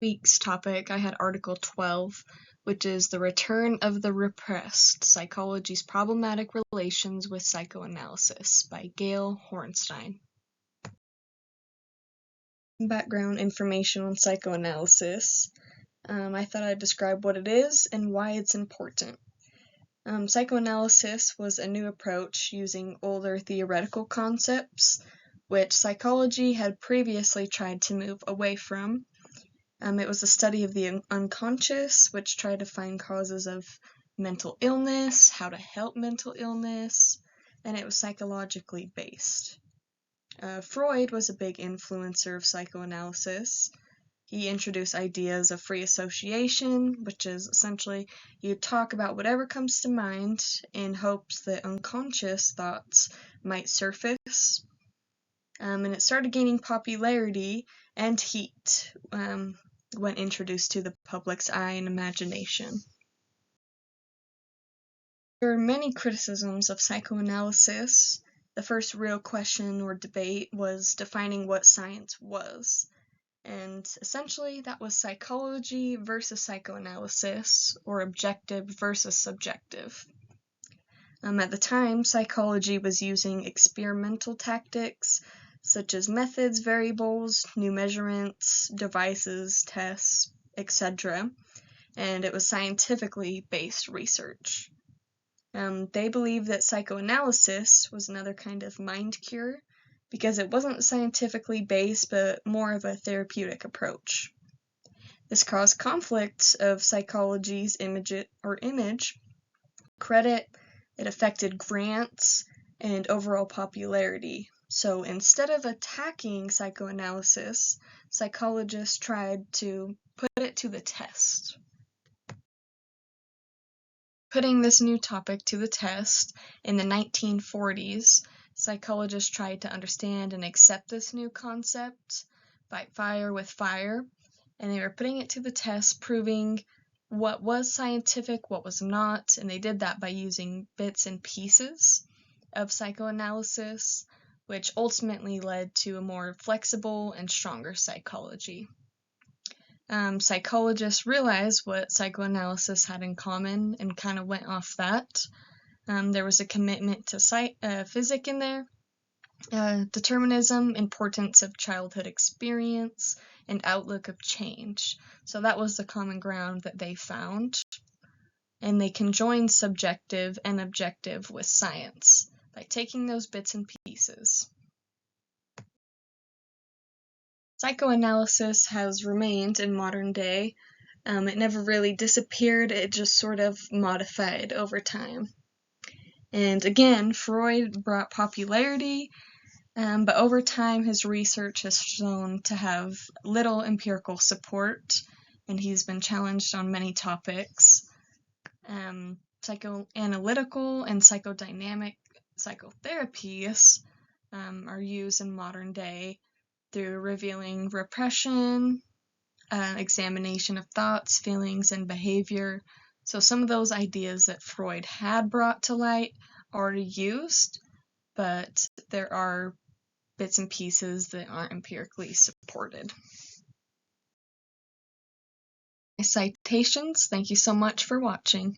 week's topic, I had Article 12, which is The Return of the Repressed, Psychology's Problematic Relations with Psychoanalysis by Gail Hornstein. Background information on psychoanalysis. I thought I'd describe what it is and why it's important. Psychoanalysis was a new approach using older theoretical concepts, which psychology had previously tried to move away from. It was a study of the unconscious, which tried to find causes of mental illness, how to help mental illness, and it was psychologically based. Freud was a big influencer of psychoanalysis. He introduced ideas of free association, which is essentially you talk about whatever comes to mind in hopes that unconscious thoughts might surface. And it started gaining popularity and heat when introduced to the public's eye and imagination. There are many criticisms of psychoanalysis. The first real question or debate was defining what science was. And essentially, that was psychology versus psychoanalysis, or objective versus subjective. At the time, psychology was using experimental tactics, such as methods, variables, new measurements, devices, tests, etc., and it was scientifically based research. They believed that psychoanalysis was another kind of mind cure, because it wasn't scientifically based, but more of a therapeutic approach. This caused conflicts of psychology's image, credit, it affected grants, and overall popularity. So instead of attacking psychoanalysis, psychologists tried to put it to the test. Putting this new topic to the test, in the 1940s, psychologists tried to understand and accept this new concept, fight fire with fire, and they were putting it to the test, proving what was scientific, what was not, and they did that by using bits and pieces of psychoanalysis, which ultimately led to a more flexible and stronger psychology. Psychologists realized what psychoanalysis had in common and kind of went off that. There was a commitment to physics in there, determinism, importance of childhood experience, and outlook of change. So that was the common ground that they found. And they conjoined subjective and objective with science by taking those bits and pieces. Psychoanalysis has remained in modern day. It never really disappeared, it just sort of modified over time. And again, Freud brought popularity, but over time his research has shown to have little empirical support, and he's been challenged on many topics. Psychoanalytical and psychodynamic psychotherapies are used in modern day through revealing repression, examination of thoughts, feelings, and behavior. So some of those ideas that Freud had brought to light are used, but there are bits and pieces that aren't empirically supported. Citations, thank you so much for watching.